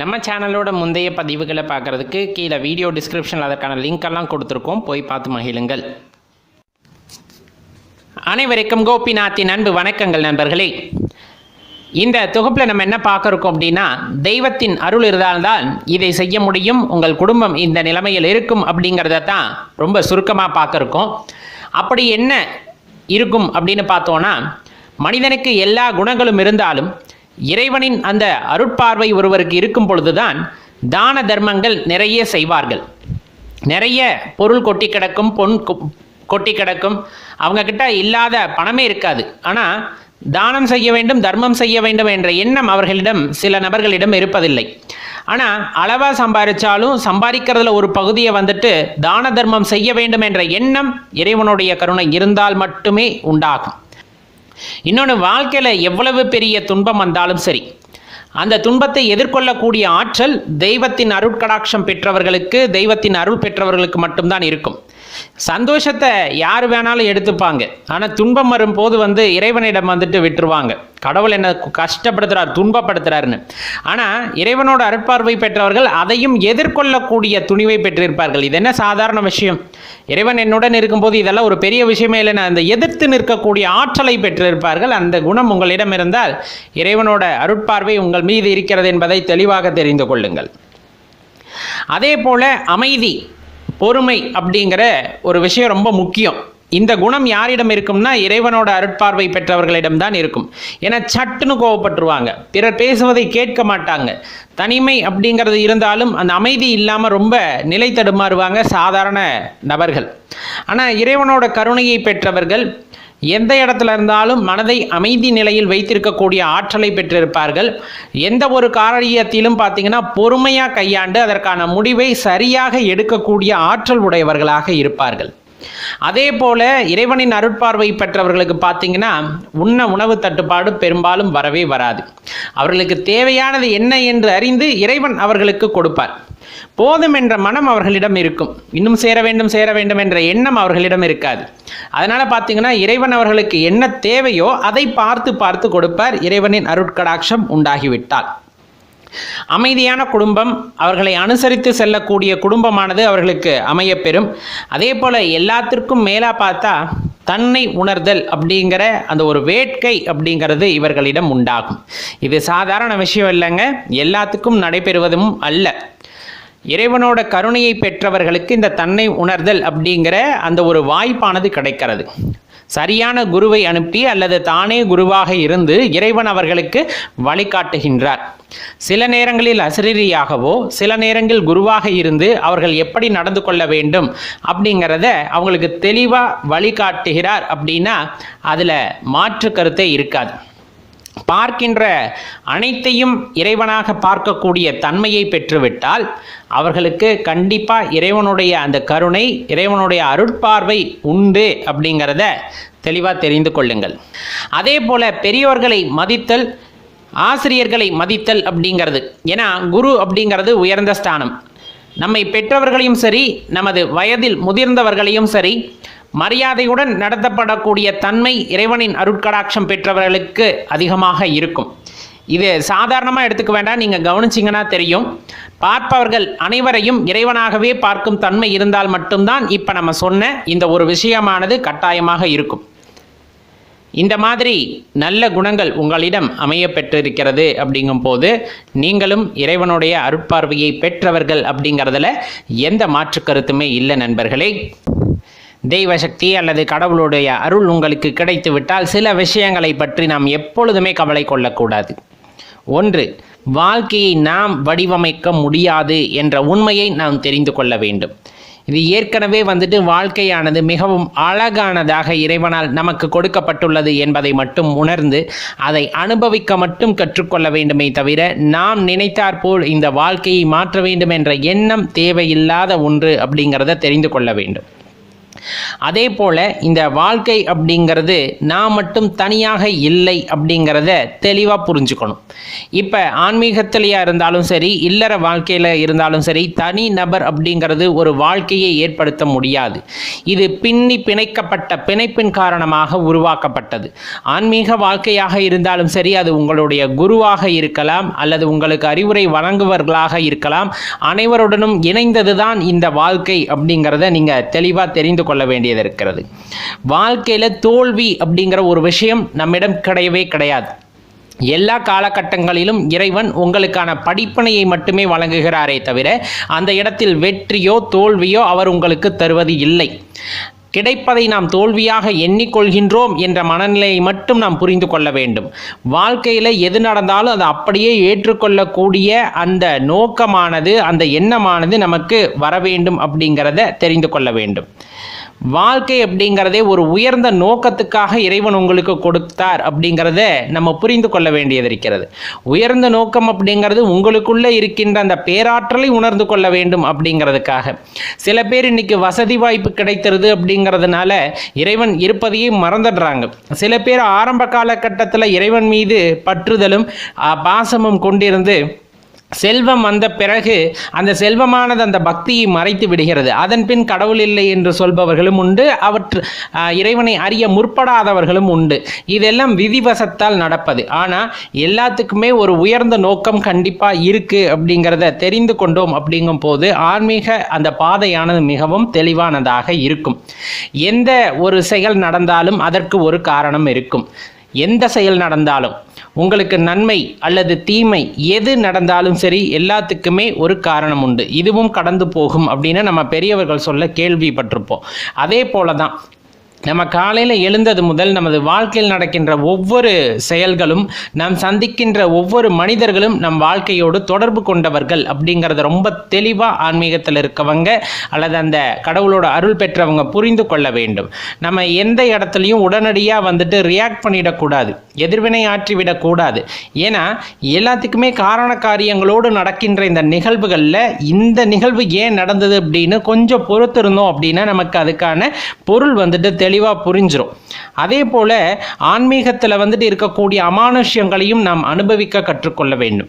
நம்ம சேனலோட முந்தைய பதிவுகளை பார்க்குறதுக்கு கீழே வீடியோ டிஸ்கிரிப்ஷனில் அதற்கான லிங்க்கெல்லாம் கொடுத்துருக்கோம், போய் பார்த்து மகிழுங்கள். அனைவருக்கும் கோபிநாத்தின் அன்பு வணக்கங்கள் நண்பர்களே. இந்த தொகுப்பில் நம்ம என்ன பார்க்குறோம் அப்படின்னா, தெய்வத்தின் அருள் இருந்தால்தான் இதை செய்ய முடியும், உங்கள் குடும்பம் இந்த நிலைமையில் இருக்கும் அப்படிங்கிறத தான் ரொம்ப சுருக்கமாக பார்க்குறோம். அப்படி என்ன இருக்கும் அப்படின்னு பார்த்தோன்னா, மனிதனுக்கு எல்லா குணங்களும் இருந்தாலும் இறைவனின் அந்த அருட்பார்வை ஒருவருக்கு இருக்கும் பொழுதுதான் தான தர்மங்கள் நிறைய செய்வார்கள். நிறைய பொருள் கொட்டி கிடக்கும், பொன் கொட்டி கிடக்கும், அவங்கக்கிட்ட இல்லாத பணமே இருக்காது. ஆனால் தானம் செய்ய வேண்டும், தர்மம் செய்ய வேண்டும் என்ற எண்ணம் அவர்களிடம், சில நபர்களிடம் இருப்பதில்லை. ஆனால் அளவாக சம்பாதிச்சாலும் சம்பாதிக்கிறதுல ஒரு பகுதியை வந்துட்டு தான தர்மம் செய்ய வேண்டும் என்ற எண்ணம் இறைவனுடைய கருணை இருந்தால் மட்டுமே உண்டாகும். இன்னொன்று, வாழ்க்கையில் எவ்வளவு பெரிய துன்பம் வந்தாலும் சரி, அந்த துன்பத்தை எதிர்கொள்ளக்கூடிய ஆற்றல் தெய்வத்தின் அருட்கடாட்சம் பெற்றவர்களுக்கு, தெய்வத்தின் அருள் பெற்றவர்களுக்கு மட்டும்தான் இருக்கும். சந்தோஷத்தை யார் வேணாலும் எடுத்துப்பாங்க, ஆனால் துன்பம் வரும்போது இறைவனிடம் விட்டுருவாங்க. கடவுள் என்ன கஷ்டப்படுத்துறார், துன்பப்படுத்துறாருன்னு. ஆனால் இறைவனோட அருட்பார்வை பெற்றவர்கள் அதையும் எதிர்கொள்ளக்கூடிய துணிவை பெற்றிருப்பார்கள். இது என்ன சாதாரண விஷயம்? இறைவன் என்னுடன் இருக்கும்போது இதெல்லாம் ஒரு பெரிய விஷயமே இல்லைன்னா அந்த எதிர்த்து நிற்கக்கூடிய ஆற்றலை பெற்றிருப்பார்கள். அந்த குணம் உங்களிடம் இருந்தால் இறைவனோட அருட்பார்வை உங்கள் மீது இருக்கிறது என்பதை தெளிவாக தெரிந்து கொள்ளுங்கள். அதே போல அமைதி, பொறுமை அப்படிங்கிற ஒரு விஷயம் ரொம்ப முக்கியம். இந்த குணம் யாரிடம் இருக்கும்னா, இறைவனோட அருட்பார்வை பெற்றவர்களிடம்தான் இருக்கும். ஏன்னா சட்டுன்னு கோவப்பட்டுருவாங்க, பிறர் பேசுவதை கேட்க மாட்டாங்க. தனிமை அப்படிங்கிறது இருந்தாலும் அந்த அமைதி இல்லாமல் ரொம்ப நிலை தடுமாறுவாங்க சாதாரண நபர்கள். ஆனால் இறைவனோட கருணையை பெற்றவர்கள் எந்த இடத்துல இருந்தாலும் மனதை அமைதி நிலையில் வைத்திருக்கக்கூடிய ஆற்றலை பெற்றிருப்பார்கள். எந்த ஒரு காரியத்திலும் பார்த்தீங்கன்னா பொறுமையாக கையாண்டு அதற்கான முடிவை சரியாக எடுக்கக்கூடிய ஆற்றல் உடையவர்களாக இருப்பார்கள். அதே போல இறைவனின் அருட்பார்வை பெற்றவர்களுக்கு பார்த்தீங்கன்னா உணவு தட்டுப்பாடு பெரும்பாலும் வரவே வராது. அவர்களுக்கு தேவையானது என்ன என்று அறிந்து இறைவன் அவர்களுக்கு கொடுப்பார். போதும் என்ற மனம் அவர்களிடம் இருக்கும், இன்னும் சேர வேண்டும் என்ற எண்ணம் அவர்களிடம் இருக்காது. அதனால் பார்த்தீங்கன்னா இறைவன் அவர்களுக்கு என்ன தேவையோ அதை பார்த்து கொடுப்பார், இறைவனின் அருட்கடாட்சம் உண்டாகிவிட்டால். அமைதியான குடும்பம், அவர்களை அனுசரித்து செல்லக்கூடிய குடும்பமானது அவர்களுக்கு அமையப்பெறும். அதே போல் எல்லாத்திற்கும் மேலாக பார்த்தா தன்னை உணர்தல் அப்படிங்கிற அந்த ஒரு வேட்கை அப்படிங்கிறது இவர்களிடம் உண்டாகும். இது சாதாரண விஷயம் இல்லைங்க, எல்லாத்துக்கும் நடைபெறுவதும் அல்ல. இறைவனோட கருணையை பெற்றவர்களுக்கு இந்த தன்னை உணர்தல் அப்படிங்கிற அந்த ஒரு வாய்ப்பானது கிடைக்கிறது. சரியான குருவை அனுப்பி அல்லது தானே குருவாக இருந்து இறைவன் அவர்களுக்கு வழிகாட்டுகின்றார். சில நேரங்களில் அசிரியராகவோ, சில நேரங்களில் குருவாக இருந்து அவர்கள் எப்படி நடந்து கொள்ள வேண்டும் அப்படிங்கிறத அவங்களுக்கு தெளிவாக வழிகாட்டுகிறார். அப்படின்னா அதில் மாற்று கருத்தே இருக்காது. பார்க்கின்ற அனைத்தையும் இறைவனாக பார்க்கக்கூடிய தன்மையை பெற்றுவிட்டால் அவர்களுக்கு கண்டிப்பாக இறைவனுடைய அந்த கருணை, இறைவனுடைய அருட்பார்வை உண்டு அப்படிங்கிறத தெளிவாக தெரிந்து கொள்ளுங்கள். அதே போல் பெரியோர்களை மதித்தல், ஆசிரியர்களை மதித்தல் அப்படிங்கிறது, ஏன்னா குரு அப்படிங்கிறது உயர்ந்த ஸ்தானம். நம்மை பெற்றவர்களையும் சரி, நமது வயதில் முதிர்ந்தவர்களையும் சரி, மரியாதையுடன் நடத்தப்படக்கூடிய தன்மை இறைவனின் அருட்கடாட்சம் பெற்றவர்களுக்கு அதிகமாக இருக்கும். இது சாதாரணமாக எடுத்துக்க வேண்டாம், நீங்கள் கவனிச்சிங்கன்னா தெரியும். பார்ப்பவர்கள் அனைவரையும் இறைவனாகவே பார்க்கும் தன்மை இருந்தால் மட்டும்தான் இப்போ நம்ம சொன்ன இந்த ஒரு விஷயமானது கட்டாயமாக இருக்கும். இந்த மாதிரி நல்ல குணங்கள் உங்களிடம் அமைய பெற்றிருக்கிறது அப்படிங்கும் போது நீங்களும் இறைவனுடைய அருட்பார்வையை பெற்றவர்கள் அப்படிங்கிறதுல எந்த மாற்று கருத்துமே இல்லை நண்பர்களே. தெய்வ சக்தி அல்லது கடவுளுடைய அருள் உங்களுக்கு கிடைத்து விட்டால் சில விஷயங்களை பற்றி நாம் எப்பொழுதுமே கவலை கொள்ளக்கூடாது. ஒன்று, வாழ்க்கையை நாம் வடிவமைக்க முடியாது என்ற உண்மையை நாம் தெரிந்து கொள்ள வேண்டும். இது ஏற்கனவே வாழ்க்கையானது மிகவும் அழகானதாக இறைவனால் நமக்கு கொடுக்கப்பட்டுள்ளது என்பதை மட்டும் உணர்ந்து அதை அனுபவிக்க மட்டும் கற்றுக்கொள்ள வேண்டுமே தவிர, நாம் நினைத்தாற்போல் இந்த வாழ்க்கையை மாற்ற வேண்டும் என்ற எண்ணம் தேவையில்லாத ஒன்று அப்படிங்கிறத தெரிந்து கொள்ள வேண்டும். அதே போல் இந்த வாழ்க்கை அப்படிங்கிறது நான் மட்டும் தனியாக இல்லை அப்படிங்கிறத தெளிவாக புரிஞ்சுக்கணும். இப்போ ஆன்மீகத்திலையா இருந்தாலும் சரி, இல்லற வாழ்க்கையில் இருந்தாலும் சரி, தனி நபர் அப்படிங்கிறது ஒரு வாழ்க்கையை ஏற்படுத்த முடியாது. இது பிணைக்கப்பட்ட பிணைப்பின் காரணமாக உருவாக்கப்பட்டது. ஆன்மீக வாழ்க்கையாக இருந்தாலும் சரி, அது உங்களுடைய குருவாக இருக்கலாம் அல்லது உங்களுக்கு அறிவுரை வழங்குவர்களாக இருக்கலாம், அனைவருடனும் இணைந்தது தான் இந்த வாழ்க்கை அப்படிங்கிறத நீங்கள் தெளிவாக தெரிந்து கொள்ள வேண்டியது இருக்கிறது. வாழ்க்கையில் தோல்வி அப்படிங்கிற ஒரு விஷயம் நம்மிடம் கிடையவே கிடையாது. எல்லா காலகட்டங்களிலும் இறைவன் உங்களுக்கான படிப்பினையை மட்டுமே வழங்குகிறாரே தவிர அந்த இடத்தில் வெற்றியோ தோல்வியோ அவர் உங்களுக்கு தருவது இல்லை. கிடைப்பதை நாம் தோல்வியாக எண்ணிக்கொள்கின்றோம் என்ற மனநிலையை மட்டும் நாம் புரிந்து கொள்ள வேண்டும். வாழ்க்கையில் எது நடந்தாலும் அதை அப்படியே ஏற்றுக்கொள்ளக்கூடிய அந்த நோக்கமானது, அந்த எண்ணமானது நமக்கு வர வேண்டும் அப்படிங்கிறத தெரிந்து கொள்ள வேண்டும். வாழ்க்கை அப்படிங்கிறதே ஒரு உயர்ந்த நோக்கத்துக்காக இறைவன் உங்களுக்கு கொடுத்தார் அப்படிங்கிறத நம்ம புரிந்து கொள்ள வேண்டியது இருக்கிறது. உயர்ந்த நோக்கம் அப்படிங்கிறது உங்களுக்குள்ளே இருக்கின்ற அந்த பேராற்றலை உணர்ந்து கொள்ள வேண்டும் அப்படிங்கிறதுக்காக. சில பேர் இன்னைக்கு வசதி வாய்ப்பு கிடைக்கிறது அப்படிங்கிறதுனால இறைவன் இருப்பதையே மறந்துடுறாங்க. சில பேர் ஆரம்ப காலகட்டத்தில் இறைவன் மீது பற்றுதலும் பாசமும் கொண்டிருந்து செல்வம் வந்த பிறகு அந்த செல்வமானது அந்த பக்தியை மறைத்து விடுகிறது. அதன் பின் கடவுள் இல்லை என்று சொல்பவர்களும் உண்டு, இறைவனை அறிய முற்படாதவர்களும் உண்டு. இதெல்லாம் விதிவசத்தால் நடப்பது. ஆனால் எல்லாத்துக்குமே ஒரு உயர்ந்த நோக்கம் கண்டிப்பாக இருக்குது அப்படிங்கிறத தெரிந்து கொண்டோம். அப்படிங்கும் போது ஆன்மீக அந்த பாதையானது மிகவும் தெளிவானதாக இருக்கும். எந்த ஒரு செயல் நடந்தாலும் அதற்கு ஒரு காரணம் இருக்கும். எந்த செயல் நடந்தாலும் உங்களுக்கு நன்மை அல்லது தீமை எது நடந்தாலும் சரி, எல்லாத்துக்குமே ஒரு காரணம் உண்டு. இதுவும் கடந்து போகும் அப்படின்னு நம்ம பெரியவர்கள் சொல்ல கேள்விப்பட்டிருப்போம். அதே போல தான் நம்ம காலையில் எழுந்தது முதல் நமது வாழ்க்கையில் நடக்கின்ற ஒவ்வொரு செயல்களும், நாம் சந்திக்கின்ற ஒவ்வொரு மனிதர்களும் நம் வாழ்க்கையோடு தொடர்பு கொண்டவர்கள் அப்படிங்கிறத ரொம்ப தெளிவாக ஆன்மீகத்தில் இருக்கவங்க அல்லது அந்த கடவுளோட அருள் பெற்றவங்க புரிந்து கொள்ள வேண்டும். நம்ம எந்த இடத்துலையும் உடனடியாக வந்துட்டு ரியாக்ட் பண்ணிடக்கூடாது, எதிர்வினை ஆற்றிவிடக்கூடாது. ஏன்னா எல்லாத்துக்குமே காரண காரியங்களோடு நடக்கின்ற இந்த நிகழ்வுகளில் இந்த நிகழ்வு ஏன் நடந்தது அப்படின்னு கொஞ்சம் பொறுத்திருந்தோம் அப்படின்னா நமக்கு அதுக்கான பொருள் வந்துட்டு தெளிவாக புரிஞ்சிடும். அதே போல் ஆன்மீகத்தில் வந்துட்டு இருக்கக்கூடிய அமானுஷ்யங்களையும் நாம் அனுபவிக்க கற்றுக்கொள்ள வேண்டும்.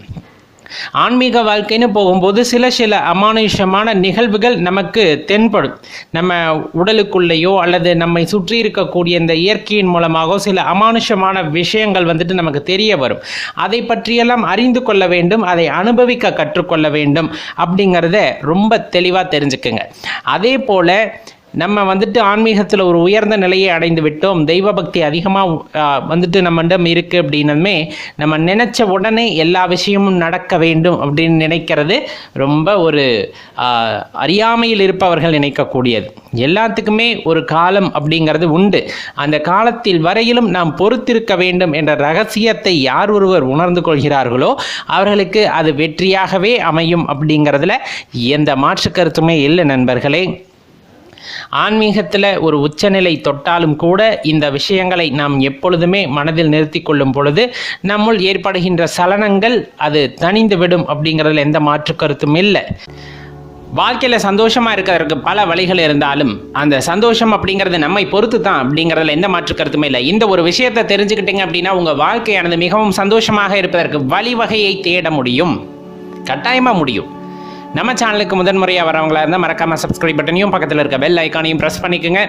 ஆன்மீக வாழ்க்கைன்னு போகும்போது சில அமானுஷ்யமான நிகழ்வுகள் நமக்கு தென்படும். நம்ம உடலுக்குள்ளேயோ அல்லது நம்மை சுற்றி இருக்கக்கூடிய இந்த இயற்கையின் மூலமாக சில அமானுஷ்யமான விஷயங்கள் வந்துட்டு நமக்கு தெரிய வரும். அதை பற்றியெல்லாம் அறிந்து கொள்ள வேண்டும், அதை அனுபவிக்க கற்றுக்கொள்ள வேண்டும் அப்படிங்கிறத ரொம்ப தெளிவாக தெரிஞ்சுக்குங்க. அதே போல் நம்ம வந்துட்டு ஆன்மீகத்தில் ஒரு உயர்ந்த நிலையை அடைந்து விட்டோம், தெய்வ பக்தி அதிகமாக வந்துட்டு நம்மிடம் இருக்குது அப்படின்னமே நம்ம நினச்ச உடனே எல்லா விஷயமும் நடக்க வேண்டும் அப்படின்னு நினைக்கிறது ரொம்ப ஒரு அறியாமையில் இருப்பவர்கள் நினைக்கக்கூடியது. எல்லாத்துக்குமே ஒரு காலம் அப்படிங்கிறது உண்டு. அந்த காலத்தில் வரையிலும் நாம் பொறுத்திருக்க வேண்டும் என்ற ரகசியத்தை யார் ஒருவர் உணர்ந்து கொள்கிறார்களோ அவர்களுக்கு அது வெற்றியாகவே அமையும் அப்படிங்கிறதுல எந்த மாற்று கருத்துமே இல்லை நண்பர்களே. ஆன்மீகத்தில் ஒரு உச்சநிலை தொட்டாலும் கூட இந்த விஷயங்களை நாம் எப்பொழுதுமே மனதில் நிறுத்தி கொள்ளும் பொழுது நம்முள் ஏற்படுகின்ற சலனங்கள் அது தணிந்துவிடும் அப்படிங்கிறதுல எந்த மாற்று கருத்தும் இல்லை. வாழ்க்கையில் சந்தோஷமாக இருக்கிறதுக்கு பல வழிகள் இருந்தாலும் அந்த சந்தோஷம் அப்படிங்கிறது நம்மை பொறுத்து தான் அப்படிங்கிறதுல எந்த மாற்று கருத்துமே இல்லை. இந்த ஒரு விஷயத்தை தெரிஞ்சுக்கிட்டீங்க அப்படின்னா உங்கள் வாழ்க்கையானது மிகவும் சந்தோஷமாக இருப்பதற்கு வழிவகையை தேட முடியும், கட்டாயமாக முடியும். நம்ம சேனலுக்கு முதன்முறையாக வரவங்களா இருந்தால் மறக்காமல் சப்ஸ்கிரைப் பட்டனையும் பக்கத்தில் இருக்க பெல் ஐக்கானையும் ப்ரெஸ் பண்ணிக்கோங்க.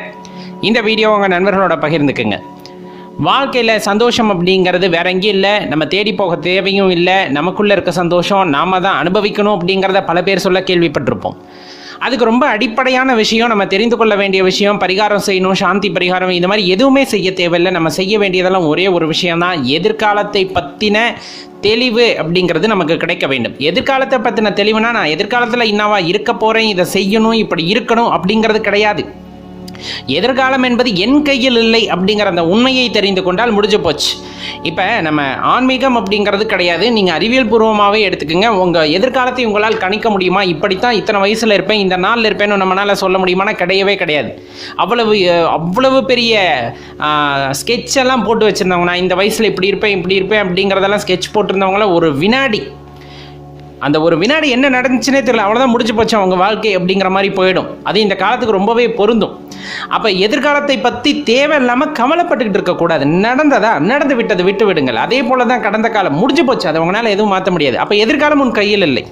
இந்த வீடியோ உங்கள் நண்பர்களோட பகிர்ந்துக்குங்க. வாழ்க்கையில் சந்தோஷம் அப்படிங்கிறது வேற எங்கேயும் இல்லை, நம்ம தேடி போக தேவையும் இல்லை. நமக்குள்ளே இருக்க சந்தோஷம் நாம் தான் அனுபவிக்கணும் அப்படிங்கிறத பல பேர் சொல்ல கேள்விப்பட்டிருப்போம். அதுக்கு ரொம்ப அடிப்படையான விஷயம், நம்ம தெரிந்து கொள்ள வேண்டிய விஷயம், பரிகாரம் செய்யணும், சாந்தி பரிகாரம் இந்த மாதிரி எதுவுமே செய்ய தேவையில்லை. நம்ம செய்ய வேண்டியதெல்லாம் ஒரே ஒரு விஷயம்தான், எதிர்காலத்தை பற்றின தெளிவு அப்படிங்கிறது நமக்கு கிடைக்க வேண்டும். எதிர்காலத்தை பற்றின தெளிவுனா நான் எதிர்காலத்தில் என்னவா இருக்க போகிறேன், இதை செய்யணும், இப்படி இருக்கணும் அப்படிங்கிறது கிடையாது. எதிர்காலம் என்பது என் கையில் இல்லை அப்படிங்கிற அந்த உண்மையை தெரிந்து கொண்டால் முடிஞ்சு போச்சு. இப்போ நம்ம ஆன்மீகம் அப்படிங்கிறது கிடையாது, நீங்கள் அறிவியல் பூர்வமாகவே எடுத்துக்கோங்க. உங்கள் எதிர்காலத்தை உங்களால் கணிக்க முடியுமா? இப்படித்தான் இத்தனை வயசில் இருப்பேன், இந்த நாளில் இருப்பேன்னு நம்மளால் சொல்ல முடியுமானா கிடையவே கிடையாது. அவ்வளவு பெரிய ஸ்கெட்செல்லாம் போட்டு வச்சுருந்தவங்க, நான் இந்த வயசில் இப்படி இருப்பேன் அப்படிங்கிறதெல்லாம் ஸ்கெட்ச் போட்டிருந்தவங்களாம் ஒரு வினாடி, அந்த ஒரு வினாடி என்ன நடந்துச்சுன்னே தெரியல, அவ்வளோதான் முடிஞ்சு போச்சு அவங்க வாழ்க்கை அப்படிங்கிற மாதிரி போயிடும். அது இந்த காலத்துக்கு ரொம்பவே பொருந்தும். அப்போ எதிர்காலத்தை பற்றி தேவையில்லாமல் கவலைப்பட்டுக்கிட்டு இருக்கக்கூடாது. நடந்து விட்டது விட்டு விடுங்கள். அதே போல தான் கடந்த காலம் முடிஞ்சு போச்சு, அதை உங்களால் எதுவும் மாற்ற முடியாது. அப்போ எதிர்காலம் உன் கையில் இல்லை.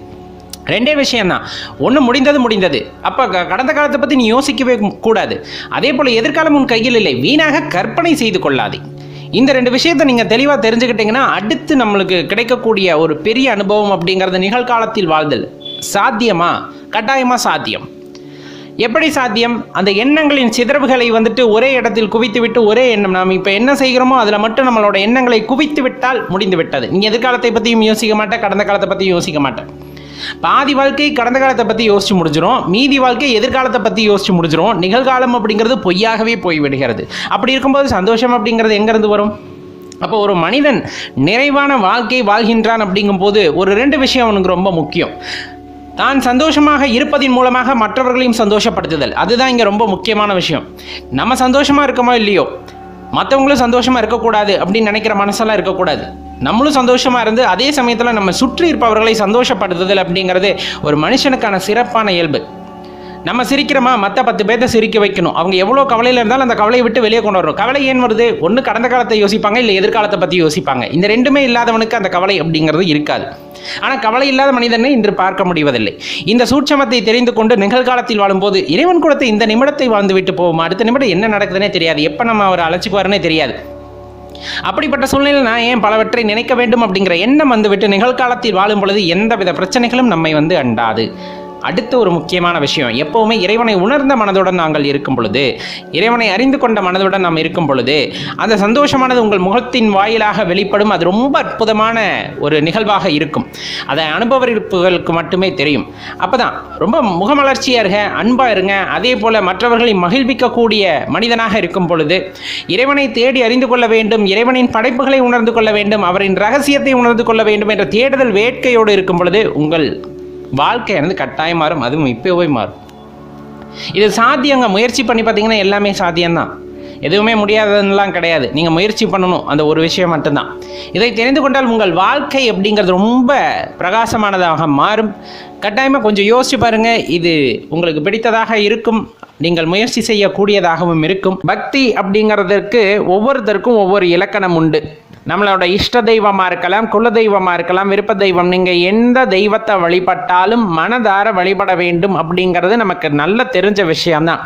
ரெண்டே விஷயம்தான், ஒன்று முடிந்தது. அப்போ கடந்த காலத்தை பற்றி நீ யோசிக்கவே கூடாது. அதே போல் எதிர்காலம் உன் கையில் இல்லை, வீணாக கற்பனை செய்து கொள்ளாதே. இந்த ரெண்டு விஷயத்தை நீங்கள் தெளிவாக தெரிஞ்சுக்கிட்டீங்கன்னா அடுத்து நம்மளுக்கு கிடைக்கக்கூடிய ஒரு பெரிய அனுபவம் அப்படிங்கிறது நிகழ்காலத்தில் வாழ்தல். சாத்தியமா? கட்டாயமாக சாத்தியம். எப்படி சாத்தியம்? அந்த எண்ணங்களின் சிதறவுகளை ஒரே இடத்தில் குவித்து விட்டு ஒரே எண்ணம், நாம் இப்போ என்ன செய்கிறோமோ அதில் மட்டும் நம்மளோட எண்ணங்களை குவித்து விட்டால் முடிந்து விட்டது. நீங்கள் எதிர்காலத்தை பற்றியும் யோசிக்க மாட்டேன், கடந்த காலத்தை பற்றியும் யோசிக்க மாட்டேன். பாதி வாழ்க்கை கடந்த காலத்தை பற்றி யோசிச்சு முடிஞ்சிடும், மீதி வாழ்க்கை எதிர்காலத்தை பற்றி யோசிச்சு முடிஞ்சிடும். நிகழ்காலம் அப்படிங்கிறது பொய்யாகவே போய்விடுகிறது. அப்படி இருக்கும்போது சந்தோஷம் அப்படிங்கிறது எங்கேருந்து வரும்? அப்போ ஒரு மனிதன் நிறைவான வாழ்க்கை வாழ்கின்றான் அப்படிங்கும்போது ஒரு ரெண்டு விஷயம் அவனுக்கு ரொம்ப முக்கியம். தான் சந்தோஷமாக இருப்பதின் மூலமாக மற்றவர்களையும் சந்தோஷப்படுத்துதல், அதுதான் இங்கே ரொம்ப முக்கியமான விஷயம். நம்ம சந்தோஷமாக இருக்கோமோ இல்லையோ, மற்றவங்களும் சந்தோஷமாக இருக்கக்கூடாது அப்படின்னு நினைக்கிற மனசெல்லாம் இருக்கக்கூடாது. நம்மளும் சந்தோஷமாக இருந்து அதே சமயத்தில் நம்ம சுற்றி இருப்பவர்களை சந்தோஷப்படுத்துதல் அப்படிங்கிறது ஒரு மனுஷனுக்கான சிறப்பான இயல்பு. நம்ம சிரிக்கிறோமா, மற்ற 10 பேர்த்த சிரிக்க வைக்கணும். அவங்க எவ்வளோ கவலையில் இருந்தாலும் அந்த கவலையை விட்டு வெளியே கொண்டு வரணும். கவலை ஏன் வருது? ஒன்று கடந்த காலத்தை யோசிப்பாங்க, இல்லை எதிர்காலத்தை பற்றி யோசிப்பாங்க. இந்த ரெண்டுமே இல்லாதவனுக்கு அந்த கவலை அப்படிங்கிறது இருக்காது. ஆனால் கவலை இல்லாத மனிதனை இன்று பார்க்க முடிவதில்லை. இந்த சூட்சமத்தை தெரிந்து கொண்டு நிகழ்காலத்தில் வாழும்போது இறைவன் கொடுத்த இந்த நிமிடத்தை வாழ்ந்து விட்டு போவோம். அடுத்த நிமிடம் என்ன நடக்குதுன்னே தெரியாது, எப்போ நம்ம அவர் அழைச்சிக்குவாருன்னே தெரியாது. அப்படிப்பட்ட சூழ்நிலையில் நான் ஏன் பலவற்றை நினைக்க வேண்டும் அப்படிங்கிற எண்ணம் வந்துவிட்டு நிகழ்காலத்தில் வாழும் பொழுது எந்தவித பிரச்சனைகளும் நம்மை அண்டாது. அடுத்த ஒரு முக்கியமான விஷயம், எப்போவுமே இறைவனை உணர்ந்த மனதுடன் நாங்கள் இருக்கும் பொழுது, இறைவனை அறிந்து கொண்ட மனதுடன் நாம் இருக்கும் பொழுது அந்த சந்தோஷமானது உங்கள் முகத்தின் வாயிலாக வெளிப்படும். அது ரொம்ப அற்புதமான ஒரு நிகழ்வாக இருக்கும். அதை அனுபவர்களுக்கு மட்டுமே தெரியும். அப்போ தான் ரொம்ப முகமலர்ச்சியாக இருங்க, அன்பாக இருங்க. அதே போல் மற்றவர்களை மகிழ்விக்கக்கூடிய மனிதனாக இருக்கும் பொழுது இறைவனை தேடி அறிந்து கொள்ள வேண்டும், இறைவனின் படைப்புகளை உணர்ந்து கொள்ள வேண்டும், அவரின் ரகசியத்தை உணர்ந்து கொள்ள வேண்டும் என்ற தேடுதல் வேட்கையோடு இருக்கும் பொழுது உங்கள் வாழ்க்கை கட்டாயம் மாறும். அதுவும் இப்போவே மாறும். இது சாத்தியங்க. முயற்சி பண்ணி பார்த்தீங்கன்னா எல்லாமே சாத்தியம்தான். எதுவுமே முடியாததுலாம் கிடையாது. நீங்கள் முயற்சி பண்ணணும், அந்த ஒரு விஷயம் மட்டும்தான். இதை தெரிந்து கொண்டால் உங்கள் வாழ்க்கை அப்படிங்கிறது ரொம்ப பிரகாசமானதாக மாறும். கட்டாயமாக கொஞ்சம் யோசிச்சு பாருங்கள். இது உங்களுக்கு பிடித்ததாக இருக்கும், நீங்கள் முயற்சி செய்யக்கூடியதாகவும் இருக்கும். பக்தி அப்படிங்கிறதுக்கு ஒவ்வொருத்தருக்கும் ஒவ்வொரு இலக்கணம் உண்டு. நம்மளோட இஷ்ட தெய்வமாக இருக்கலாம், குல தெய்வமாக இருக்கலாம், விருப்ப தெய்வம். நீங்கள் எந்த தெய்வத்தை வழிபட்டாலும் மனதார வழிபட வேண்டும் அப்படிங்கிறது நமக்கு நல்ல தெரிஞ்ச விஷயம்தான்.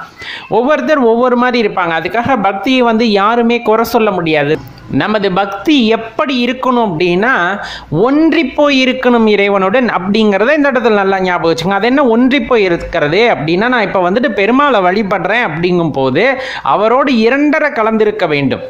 ஒவ்வொருத்தர் ஒவ்வொரு மாதிரி இருப்பாங்க. அதுக்காக பக்தியை யாருமே குறை சொல்ல முடியாது. நமது பக்தி எப்படி இருக்கணும் அப்படின்னா ஒன்றி போய் இருக்கணும் இறைவனுடன் அப்படிங்கிறத இந்த இடத்துல நல்லா ஞாபகம் வச்சுங்க. அது என்ன ஒன்றி போய் இருக்கிறது அப்படின்னா, நான் இப்போ பெருமாளை வழிபடுறேன் அப்படிங்கும் போது அவரோடு இரண்டரை கலந்திருக்க வேண்டும்.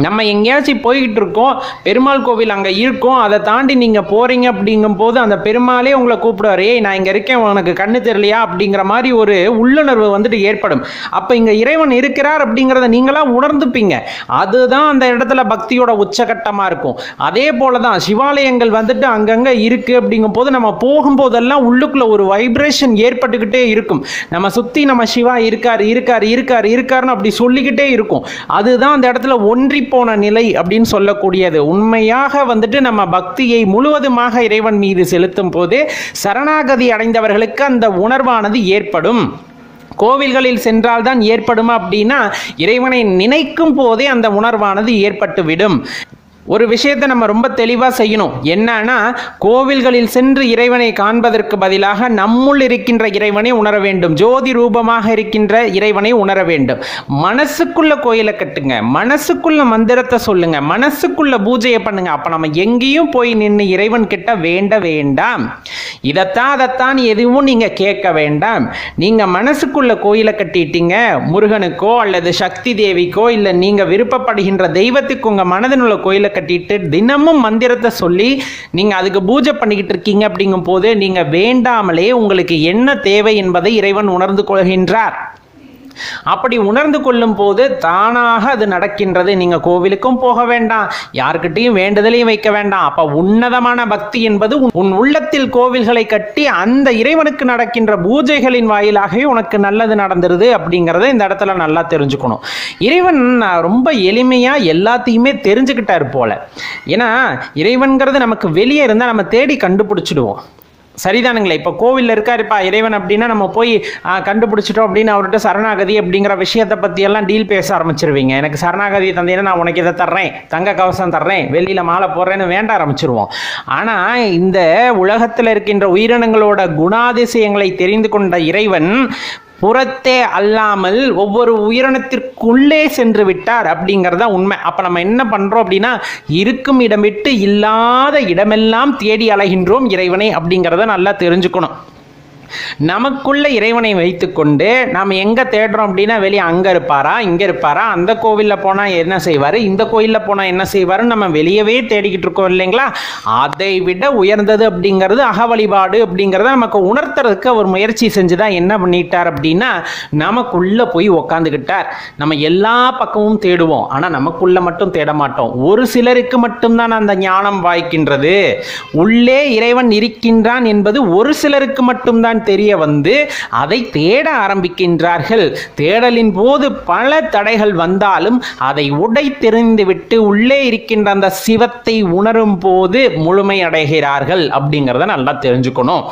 நம்ம எங்கேயாச்சும் போய்கிட்டு இருக்கோம், பெருமாள் கோவில் அங்கே இருக்கும், அதை தாண்டி நீங்கள் போகிறீங்க அப்படிங்கும் போது அந்த பெருமாளே உங்களை கூப்பிடுவார், ஏய் நான் இங்கே இருக்கேன், உனக்கு கண்ணு தெரியலையா அப்படிங்கிற மாதிரி ஒரு உள்ளுணர்வு ஏற்படும். அப்போ இங்கே இறைவன் இருக்கிறார் அப்படிங்கிறத நீங்களாம் உணர்ந்துப்பீங்க. அதுதான் அந்த இடத்துல பக்தியோட உச்சகட்டமாக இருக்கும். அதே போல தான் சிவாலயங்கள் அங்கங்கே இருக்குது அப்படிங்கும் போது நம்ம போகும்போதெல்லாம் உள்ளுக்குள்ள ஒரு வைப்ரேஷன் ஏற்பட்டுக்கிட்டே இருக்கும். நம்ம சுற்றி நம்ம சிவா இருக்கார் இருக்கார் இருக்கார் இருக்காருன்னு அப்படி சொல்லிக்கிட்டே இருக்கும். அதுதான் அந்த இடத்துல ஒன்றி போன நிலை அப்படின்னு சொல்லக்கூடியது. உண்மையாக நம்ம பக்தியை முழுவதுமாக இறைவன் மீது செலுத்தும் போது சரணாகதி அடைந்தவர்களுக்கு அந்த உணர்வானது ஏற்படும். கோவில்களில் சென்றால்தான் ஏற்படும் அப்படின்னா இறைவனை நினைக்கும் போதே அந்த உணர்வானது ஏற்பட்டுவிடும். ஒரு விஷயத்தை நம்ம ரொம்ப தெளிவாக செய்யணும். என்னன்னா, கோவில்களில் சென்று இறைவனை காண்பதற்கு பதிலாக நம்முள் இருக்கின்ற இறைவனை உணர வேண்டும். ஜோதி ரூபமாக இருக்கின்ற இறைவனை உணர வேண்டும். மனசுக்குள்ள கோயிலை கட்டுங்க, மனசுக்குள்ள மந்திரத்தை சொல்லுங்க, மனசுக்குள்ள பூஜையை பண்ணுங்க. அப்போ நம்ம எங்கேயும் போய் நின்று இறைவன் கிட்ட வேண்டாம். அதைத்தான் எதுவும் நீங்கள் கேட்க வேண்டாம். நீங்கள் மனசுக்குள்ள கோயிலை கட்டிட்டீங்க, முருகனுக்கோ அல்லது சக்தி தேவிக்கோ இல்லை நீங்கள் விருப்பப்படுகின்ற தெய்வத்துக்கு உங்கள் மனதினுள்ள கோயிலை கட்டிட்டு தினமும் மந்திரத்தை சொல்லி நீங்க அதுக்கு பூஜை பண்ணிக்கிட்டு இருக்கீங்க அப்படிங்கும் போது நீங்க வேண்டாமலே உங்களுக்கு என்ன தேவை என்பதை இறைவன் உணர்ந்து கொள்கின்றார். அப்படி உணர்ந்து கொள்ளும் போது தானாக அது நடக்கின்றது. நீங்க கோவிலுக்கும் போக வேண்டாம், யாருக்கிட்டையும் வேண்டுதலையும் வைக்க வேண்டாம். அப்ப உன்னதமான பக்தி என்பது உன் உள்ளத்தில் கோவில்களை கட்டி அந்த இறைவனுக்கு நடக்கின்ற பூஜைகளின் வாயிலாகவே உனக்கு நல்லது நடந்துருது அப்படிங்கிறத இந்த இடத்துல நல்லா தெரிஞ்சுக்கணும். இறைவன் ரொம்ப எளிமையா எல்லாத்தையுமே தெரிஞ்சுக்கிட்டாரு போல. ஏன்னா இறைவன்கிறது நமக்கு வெளியே இருந்தால் நம்ம தேடி கண்டுபிடிச்சிடுவோம். சரிதானுங்களே. இப்போ கோவிலில் இருக்காருப்பா இறைவன் அப்படின்னா நம்ம போய் கண்டுபிடிச்சிட்டோம் அப்படின்னு அவர்கிட்ட சரணாகதி அப்படிங்கிற விஷயத்தை பற்றியெல்லாம் டீல் பேச ஆரம்பிச்சிருவீங்க. எனக்கு சரணாகதி தந்தீங்கன்னா நான் உனக்கு இதை தர்றேன், தங்க கவசம் தர்றேன், வெள்ளியில் மாலை போடுறேன்னு வேண்ட ஆரம்பிச்சிருவோம். ஆனால் இந்த உலகத்தில் இருக்கின்ற உயிரினங்களோட குணாதிசயங்களை தெரிந்து கொண்ட இறைவன் புறத்தே அல்லாமல் ஒவ்வொரு உயிரினத்திற்குள்ளே சென்று விட்டார் அப்படிங்கிறதா உண்மை. அப்போ நம்ம என்ன பண்ணுறோம் அப்படின்னா, இருக்கும் இடம் விட்டு இல்லாத இடமெல்லாம் தேடி அலைகின்றோம் இறைவனை அப்படிங்கிறத நல்லா தெரிஞ்சுக்கணும். நமக்குள்ள இறைவனை வைத்துக்கொண்டு நாம் எங்கே தேடுறோம் அப்படின்னா, வெளியே அங்கே இருப்பாரா, இங்கே இருப்பாரா, அந்த கோவிலில் போனால் என்ன செய்வார், இந்த கோயிலில் போனால் என்ன செய்வாருன்னு நம்ம வெளியவே தேடிக்கிட்டு இருக்கோம் இல்லைங்களா. அதை விட உயர்ந்தது அப்படிங்கிறது அக வழிபாடு அப்படிங்கிறத நமக்கு உணர்த்துறதுக்கு அவர் முயற்சி செஞ்சுதான் என்ன பண்ணிட்டார் அப்படின்னா, நமக்குள்ளே போய் உக்காந்துக்கிட்டார். நம்ம எல்லா பக்கமும் தேடுவோம், ஆனால் நமக்குள்ள மட்டும் தேட மாட்டோம். ஒரு சிலருக்கு மட்டும்தான் அந்த ஞானம் வாய்க்கின்றது. உள்ளே இறைவன் இருக்கின்றான் என்பது ஒரு சிலருக்கு மட்டும்தான் தெரிய வந்து அதை தேட ஆரம்பிக்கின்றார்கள். தேடலின் போது பல தடைகள் வந்தாலும் அதை உடைத்தெறிந்துவிட்டு உள்ளே இருக்கின்ற அந்த சிவத்தை உணரும் போது முழுமை அடைகிறார்கள் அப்படிங்கிறத நல்லா தெரிஞ்சுக்கணும்.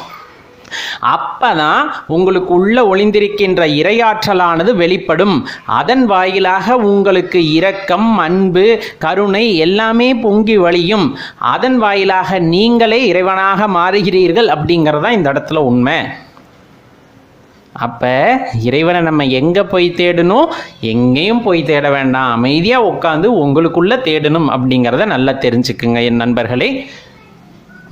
அப்பதான் உங்களுக்கு உள்ள ஒளிந்திருக்கின்ற இறையாற்றலானது வெளிப்படும். அதன் வாயிலாக உங்களுக்கு இரக்கம், அன்பு, கருணை எல்லாமே பொங்கி வழியும். அதன் வாயிலாக நீங்களே இறைவனாக மாறுகிறீர்கள் அப்படிங்கிறதா இந்த இடத்துல உண்மை. அப்போ இறைவனை நம்ம எங்கே போய் தேடணும், எங்கேயும் போய் தேட வேண்டாம், அமைதியாக உட்காந்து உங்களுக்குள்ள தேடணும் அப்படிங்கிறத நல்லா தெரிஞ்சுக்குங்க என் நண்பர்களே.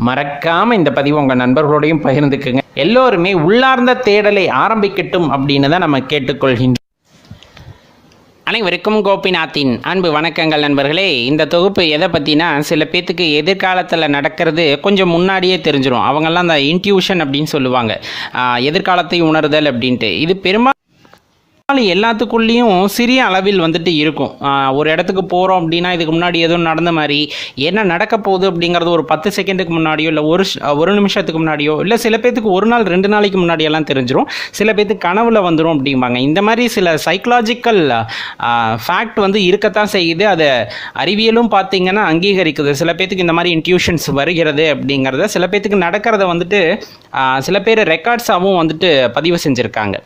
மறக்காமல் இந்த பதிவு உங்கள் நண்பர்களோடையும் பகிர்ந்துக்குங்க. எல்லோருமே உள்ளார்ந்த தேடலை ஆரம்பிக்கட்டும் அப்படின்னு தான் நம்ம கேட்டுக்கொள்கின்றோம். அனைவருக்கும் கோபிநாத்தின் அன்பு வணக்கங்கள் நண்பர்களே. இந்த தொகுப்பு எதை பற்றினா, சில பேர்த்துக்கு எதிர்காலத்தில் நடக்கிறது கொஞ்சம் முன்னாடியே தெரிஞ்சிடும். அவங்கெல்லாம் அந்த இன்ட்யூஷன் அப்படின்னு சொல்லுவாங்க, எதிர்காலத்தை உணர்தல் அப்படின்ட்டு. இது பெரும்பாலும் எல்லாத்துக்குள்ளேயும் சிறிய அளவில் வந்துட்டு இருக்கும். ஒரு இடத்துக்கு போகிறோம் அப்படின்னா இதுக்கு முன்னாடி எதுவும் நடந்த மாதிரி என்ன நடக்க போகுது அப்படிங்கிறது ஒரு 10 செகண்டுக்கு முன்னாடியோ இல்லை ஒரு நிமிஷத்துக்கு முன்னாடியோ, இல்லை சில பேர்த்துக்கு ஒரு நாள் 2 நாளைக்கு முன்னாடியெல்லாம் தெரிஞ்சிடும். சில பேர்த்துக்கு கனவுல வந்துடும் அப்படிம்பாங்க. இந்த மாதிரி சில சைக்கலாஜிக்கல் ஃபேக்ட் வந்து இருக்கத்தான் செய்யுது. அதை அறிவியலும் பார்த்தீங்கன்னா அங்கீகரிக்குது. சில பேர்த்துக்கு இந்த மாதிரி இன்ட்யூஷன்ஸ் வருகிறது அப்படிங்கிறத, சில பேர்த்துக்கு நடக்கிறத வந்துட்டு சில பேர் ரெக்கார்ட்ஸாகவும் வந்துட்டு பதிவு செஞ்சுருக்காங்க.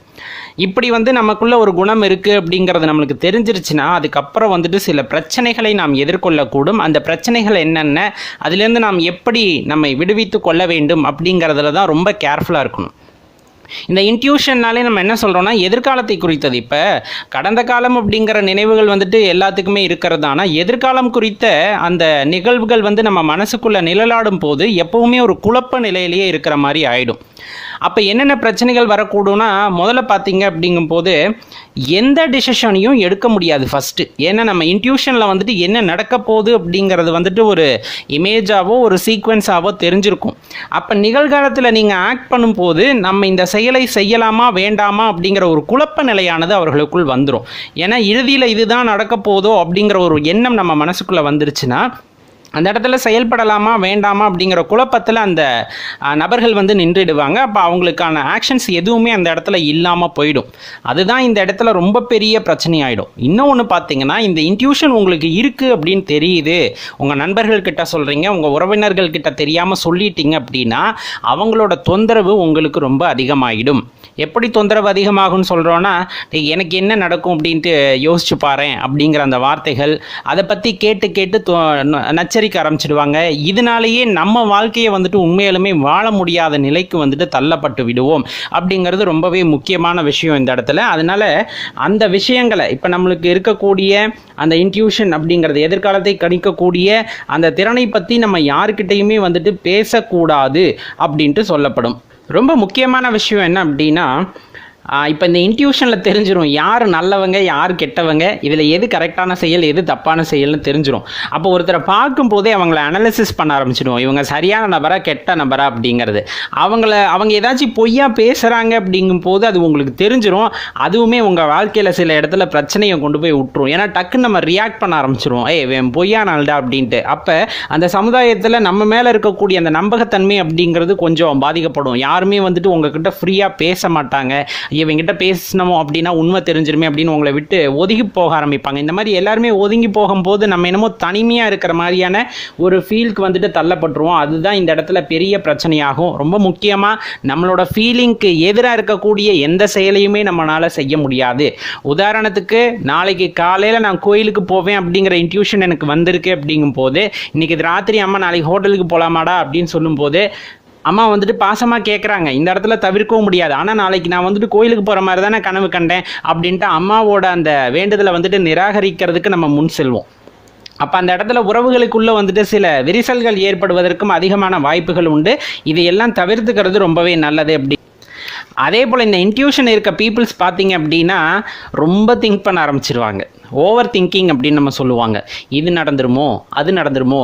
இப்படி வந்து நமக்குள்ள ஒரு குணம் இருக்குது அப்படிங்கிறது நம்மளுக்கு தெரிஞ்சிருச்சுன்னா அதுக்கப்புறம் வந்துட்டு சில பிரச்சனைகளை நாம் எதிர்கொள்ளக்கூடும். அந்த பிரச்சனைகள் என்னென்ன, அதிலேருந்து நாம் எப்படி நம்மை விடுவித்து கொள்ள வேண்டும் அப்படிங்கிறதுல தான் ரொம்ப கேர்ஃபுல்லாக இருக்கணும். இந்த இன்ட்யூஷன்னாலே நம்ம என்ன சொல்கிறோம்னா, எதிர்காலத்தை குறித்தது. இப்போ கடந்த காலம் அப்படிங்கிற நினைவுகள் வந்துட்டு எல்லாத்துக்குமே இருக்கிறது. ஆனால் எதிர்காலம் குறித்த அந்த நிகழ்வுகள் வந்து நம்ம மனசுக்குள்ளே நிழலாடும் போது எப்போவுமே ஒரு குழப்ப நிலையிலேயே இருக்கிற மாதிரி ஆகிடும். அப்போ என்னென்ன பிரச்சனைகள் வரக்கூடும்னா, முதல்ல பார்த்தீங்க அப்படிங்கும்போது எந்த டிசிஷனையும் எடுக்க முடியாது ஃபஸ்ட்டு. ஏன்னா நம்ம இன்ட்யூஷனில் வந்துட்டு என்ன நடக்க போகுது அப்படிங்கிறது வந்துட்டு ஒரு இமேஜாவோ ஒரு சீக்வென்ஸாவோ தெரிஞ்சிருக்கும். அப்போ நிகழ்காலத்தில் நீங்கள் ஆக்ட் பண்ணும்போது நம்ம இந்த செயலை செய்யலாமா வேண்டாமா அப்படிங்கிற ஒரு குழப்ப நிலையானது அவர்களுக்குள் வந்துடும். ஏன்னா இறுதியில் இதுதான் நடக்க போதோ அப்படிங்கிற ஒரு எண்ணம் நம்ம மனசுக்குள்ளே வந்துருச்சுன்னா அந்த இடத்துல செயல்படலாமா வேண்டாமா அப்படிங்கிற குழப்பத்தில் அந்த நபர்கள் வந்து நின்றுடுவாங்க. அப்போ அவங்களுக்கான ஆக்ஷன்ஸ் எதுவுமே அந்த இடத்துல இல்லாமல் போயிடும். அதுதான் இந்த இடத்துல ரொம்ப பெரிய பிரச்சனையாயிடும். இன்னொன்று பார்த்தீங்கன்னா, இந்த இன்ட்யூஷன் உங்களுக்கு இருக்குது அப்படின்னு தெரியுது, உங்கள் நண்பர்கள்கிட்ட சொல்கிறீங்க, உங்கள் உறவினர்கள்கிட்ட தெரியாமல் சொல்லிட்டீங்க அப்படின்னா அவங்களோட தொந்தரவு உங்களுக்கு ரொம்ப அதிகமாகிடும். எப்படி தொந்தரவு அதிகமாகும்னு சொல்கிறோன்னா, எனக்கு என்ன நடக்கும் அப்படின்ட்டு யோசிச்சு பாறேன் அப்படிங்கிற அந்த வார்த்தைகள், அதை பற்றி கேட்டு கேட்டு நச்சரிக்க ஆரம்பிச்சிடுவாங்க. இதனாலேயே நம்ம வாழ்க்கையை வந்துட்டு உண்மையிலுமே வாழ முடியாத நிலைக்கு வந்துட்டு தள்ளப்பட்டு விடுவோம் அப்படிங்கிறது ரொம்பவே முக்கியமான விஷயம் இந்த இடத்துல. அதனால அந்த விஷயங்களை இப்போ நம்மளுக்கு இருக்கக்கூடிய அந்த இன்ட்யூஷன் அப்படிங்கிறது, எதிர்காலத்தை கணிக்கக்கூடிய அந்த திறனை பற்றி நம்ம யாருக்கிட்டையுமே வந்துட்டு பேசக்கூடாது அப்படின்ட்டு சொல்லப்படும். ரொம்ப முக்கியமான விஷயம் என்ன அப்படின்னா, இப்போ இந்த இன்ட்யூஷனில் தெரிஞ்சிடும் யார் நல்லவங்க யார் கெட்டவங்க, இதில் எது கரெக்டான செயல் எது தப்பான செயல்னு தெரிஞ்சிடும். அப்போ ஒருத்தரை பார்க்கும்போதே அவங்கள அனலிசிஸ் பண்ண ஆரம்பிச்சிடுவோம், இவங்க சரியான நபரா கெட்ட நபரா அப்படிங்கிறது. அவங்க ஏதாச்சும் பொய்யா பேசுகிறாங்க அப்படிங்கும்போது அது உங்களுக்கு தெரிஞ்சிடும். அதுவுமே உங்கள் வாழ்க்கையில் சில இடத்துல பிரச்சனையை கொண்டு போய் விட்டுரும். ஏன்னா டக்குன்னு நம்ம ரியாக்ட் பண்ண ஆரம்பிச்சிடுவோம், வேன் பொய்யானால்டா அப்படின்ட்டு. அப்போ அந்த சமுதாயத்தில் நம்ம மேலே இருக்கக்கூடிய அந்த நம்பகத்தன்மை அப்படிங்கிறது கொஞ்சம் பாதிக்கப்படும். யாருமே வந்துட்டு உங்ககிட்ட ஃப்ரீயாக பேச மாட்டாங்க. இவங்கிட்ட பேசினோம் அப்படின்னா உண்மை தெரிஞ்சிருமே அப்படின்னு உங்களை விட்டு ஒதுங்கி போக ஆரம்பிப்பாங்க. இந்த மாதிரி எல்லாருமே ஒதுங்கி போகும்போது நம்ம என்னமோ தனிமையாக இருக்கிற மாதிரியான ஒரு ஃபீலுக்கு வந்துட்டு தள்ளப்பட்டுருவோம். அதுதான் இந்த இடத்துல பெரிய பிரச்சனையாகும். ரொம்ப முக்கியமாக நம்மளோட ஃபீலிங்க்கு எதிராக இருக்கக்கூடிய எந்த செயலையுமே நம்மளால் செய்ய முடியாது. உதாரணத்துக்கு நாளைக்கு காலையில் நான் கோயிலுக்கு போவேன் அப்படிங்கிற இன்ட்யூஷன் எனக்கு வந்திருக்கு அப்படிங்கும் போது, இன்னைக்கு ராத்திரி அம்மா நாளைக்கு ஹோட்டலுக்கு போகலாமாடா அப்படின்னு சொல்லும்போது அம்மா வந்துட்டு பாசமாக கேட்குறாங்க. இந்த இடத்துல தவிர்க்கவும் முடியாது. ஆனால் நாளைக்கு நான் வந்துட்டு கோயிலுக்கு போகிற மாதிரி தானே கனவு கண்டேன் அப்படின்ட்டு அம்மாவோட அந்த வேண்டுதலை வந்துட்டு நிராகரிக்கிறதுக்கு நம்ம முன் செல்வோம். அப்போ அந்த இடத்துல உறவுகளுக்குள்ளே வந்துட்டு சில விரிசல்கள் ஏற்படுவதற்கும் அதிகமான வாய்ப்புகள் உண்டு. இதையெல்லாம் தவிர்த்துக்கிறது ரொம்பவே நல்லது. அப்படி அதே போல் இந்த இன்ட்யூஷன் இருக்க பீப்புள்ஸ் பார்த்தீங்க அப்படின்னா ரொம்ப திங்க் பண்ண ஆரம்பிச்சிருவாங்க. ஓவர் திங்கிங் அப்படின்னு நம்ம சொல்லுவாங்க. இது நடந்துருமோ, அது நடந்துருமோ,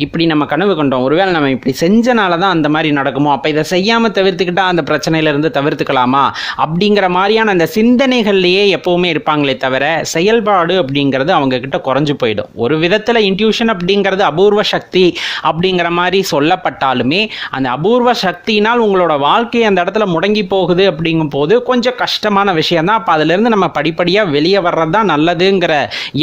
இப்படி நம்ம கனவு கண்டோம், ஒருவேளை நம்ம இப்படி செஞ்சனால தான் அந்த மாதிரி நடக்குமோ, அப்போ இதை செய்யாமல் தவிர்த்துக்கிட்டா அந்த பிரச்சனையிலேருந்து தவிர்த்துக்கலாமா அப்படிங்கிற மாதிரியான அந்த சிந்தனைகள்லேயே எப்போவுமே இருப்பாங்களே தவிர செயல்பாடு அப்படிங்கிறது அவங்கக்கிட்ட குறைஞ்சு போயிடும். ஒரு விதத்தில் இன்ட்யூஷன் அப்படிங்கிறது அபூர்வ சக்தி அப்படிங்கிற மாதிரி சொல்லப்பட்டாலுமே அந்த அபூர்வ சக்தியினால் உங்களோட வாழ்க்கை அந்த இடத்துல முடங்கி போகுது அப்படிங்கும் போது கொஞ்சம் கஷ்டமான விஷயம் தான். அப்போ அதிலிருந்து நம்ம படிப்படியாக வெளியே வர்றது தான் நல்லதுங்கிற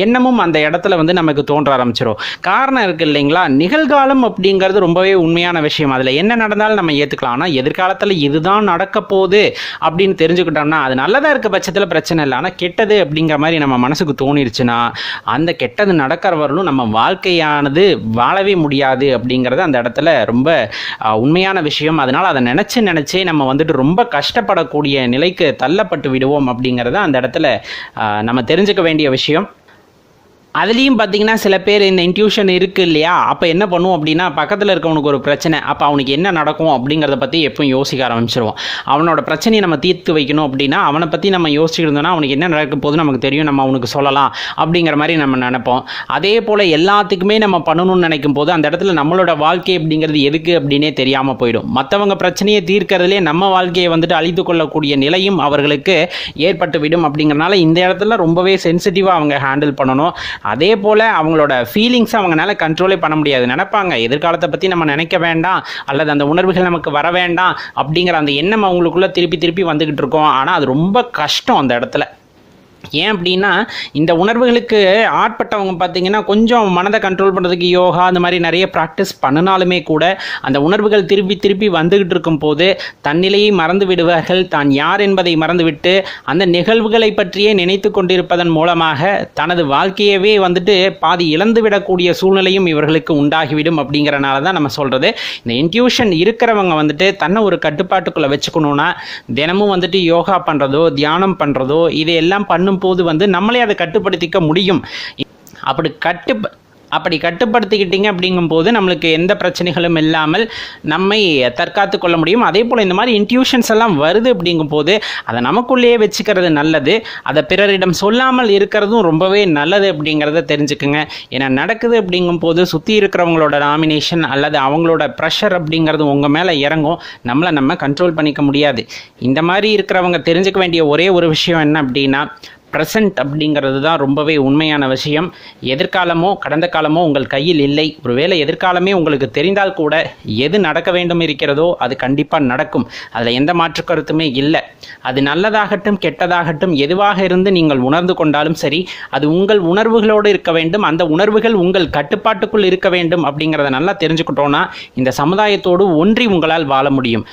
எண்ணமும் அந்த இடத்துல வந்து நமக்கு தோன்ற ஆரம்பிச்சிடும். காரணம் இருக்கு இல்லைங்களா, நிகழ்காலம் அப்படிங்கிறது ரொம்பவே உண்மையான விஷயம். அதில் என்ன நடந்தாலும் நம்ம ஏற்றுக்கலாம். ஆனால் எதிர்காலத்தில் இதுதான் நடக்க போகுது அப்படின்னு தெரிஞ்சுக்கிட்டோம்னா அது நல்லதாக இருக்க பட்சத்தில் பிரச்சனை இல்லை. ஆனால் கெட்டது அப்படிங்கிற மாதிரி நம்ம மனசுக்கு தோணிருச்சுன்னா அந்த கெட்டது நடக்கிறவர்களும் நம்ம வாழ்க்கையானது வாழவே முடியாது அப்படிங்கிறது அந்த இடத்துல ரொம்ப உண்மையான விஷயம். அதனால் அதை நினச்சே நம்ம வந்துட்டு ரொம்ப கஷ்டப்படக்கூடிய நிலைக்கு தள்ளப்பட்டு விடுவோம் அப்படிங்கிறத அந்த இடத்துல நம்ம தெரிஞ்சுக்க வேண்டிய விஷயம். அதுலேயும் பார்த்தீங்கன்னா சில பேர் இந்த இன்ட்யூஷன் இருக்குது இல்லையா, அப்போ என்ன பண்ணுவோம் அப்படின்னா பக்கத்தில் இருக்கவனுக்கு ஒரு பிரச்சனை, அப்போ அவனுக்கு என்ன நடக்கும் அப்படிங்கிறத பற்றி எப்பவும் யோசிக்க ஆரம்பிச்சிருவோம். அவனோட பிரச்சனையை நம்ம தீர்த்து வைக்கணும் அப்படின்னா அவனை பற்றி நம்ம யோசிச்சுட்டு இருந்தோம்னா அவனுக்கு என்ன நடக்க போது நமக்கு தெரியும், நம்ம அவனுக்கு சொல்லலாம் அப்படிங்கிற மாதிரி நம்ம நினைப்போம். அதே போல் எல்லாத்துக்குமே நம்ம பண்ணணும்னு நினைக்கும் போது அந்த இடத்துல நம்மளோட வாழ்க்கை அப்படிங்கிறது எதுக்கு அப்படின்னே தெரியாமல் போயிடும். மற்றவங்க பிரச்சனையை தீர்க்கிறதுலே நம்ம வாழ்க்கையை வந்துட்டு அழித்து கொள்ளக்கூடிய நிலையும் அவர்களுக்கு ஏற்பட்டு விடும். அப்படிங்கிறனால இந்த இடத்துல ரொம்பவே சென்சிட்டிவாக அவங்க ஹேண்டில் பண்ணணும். அதே போல் அவங்களோட ஃபீலிங்ஸை அவங்களால கண்ட்ரோலே பண்ண முடியாது. நினைப்பாங்க எதிர்காலத்தை பற்றி நம்ம நினைக்க வேண்டாம் அல்லது அந்த உணர்வுகள் நமக்கு வர வேண்டாம் அப்படிங்கிற அந்த எண்ணம் அவங்களுக்குள்ளே திருப்பி வந்துக்கிட்டு இருக்கோம். ஆனால் அது ரொம்ப கஷ்டம் அந்த இடத்துல. ஏன் அப்படின்னா இந்த உணர்வுகளுக்கு ஆட்பட்டவங்க பார்த்தீங்கன்னா கொஞ்சம் மனதை கண்ட்ரோல் பண்ணுறதுக்கு யோகா அந்த மாதிரி நிறைய ப்ராக்டிஸ் பண்ணினாலுமே கூட அந்த உணர்வுகள் திருப்பி வந்துக்கிட்டு இருக்கும் போது தன்னிலையை மறந்து விடுவார்கள். தான் யார் என்பதை மறந்துவிட்டு அந்த நிகழ்வுகளை பற்றியே நினைத்து கொண்டிருப்பதன் மூலமாக தனது வாழ்க்கையவே வந்துட்டு பாதி இழந்து விடக்கூடிய சூழ்நிலையும் இவர்களுக்கு உண்டாகிவிடும். அப்படிங்கிறனால தான் நம்ம சொல்கிறது, இந்த இன்ட்யூஷன் இருக்கிறவங்க வந்துட்டு தன்னை ஒரு கட்டுப்பாட்டுக்குள்ளே வச்சுக்கணுன்னா தினமும் வந்துட்டு யோகா பண்ணுறதோ தியானம் பண்ணுறதோ இதையெல்லாம் போது வந்து நம்மளே அதை கட்டுப்படுத்திக்க முடியும். அப்படி கட்டுப்படுத்திக்கிட்டீங்க அப்படிங்கும்போது நம்மளுக்கு எந்த பிரச்சனைகளும் இல்லாமல் நம்மை தற்காத்து கொள்ள முடியும். அதே போல் இந்த மாதிரி இன்ட்யூஷன்ஸ் எல்லாம் வருது அப்படிங்கும்போது அதை நமக்குள்ளேயே வச்சுக்கிறது நல்லது. அதை பிறரிடம் சொல்லாமல் இருக்கிறதும் ரொம்பவே நல்லது அப்படிங்கிறத தெரிஞ்சுக்குங்க. ஏன்னா நடக்குது அப்படிங்கும்போது சுற்றி இருக்கிறவங்களோட நாமினேஷன் அல்லது அவங்களோட ப்ரெஷர் அப்படிங்கிறது உங்கள் மேலே இறங்கும். நம்மளை நம்ம கண்ட்ரோல் பண்ணிக்க முடியாது. இந்த மாதிரி இருக்கிறவங்க தெரிஞ்சுக்க வேண்டிய ஒரே ஒரு விஷயம் என்ன அப்படின்னா ப்ரெசன்ட் அப்படிங்கிறது தான் ரொம்பவே உண்மையான விஷயம். எதிர்காலமோ கடந்த காலமோ உங்கள் கையில் இல்லை. ஒருவேளை எதிர்காலமே உங்களுக்கு தெரிந்தால் கூட எது நடக்க வேண்டும் இருக்கிறதோ அது கண்டிப்பாக நடக்கும். அதில் எந்த மாற்று கருத்துமே இல்லை. அது நல்லதாகட்டும் கெட்டதாகட்டும் எதுவாக இருந்து நீங்கள் உணர்ந்து கொண்டாலும் சரி அது உங்கள் உணர்வுகளோடு இருக்க வேண்டும். அந்த உணர்வுகள் உங்கள் கட்டுப்பாட்டுக்குள் இருக்க வேண்டும். அப்படிங்கிறத நல்லா தெரிஞ்சுக்கிட்டோன்னா இந்த சமுதாயத்தோடு ஒன்றி உங்களால் வாழ முடியும்.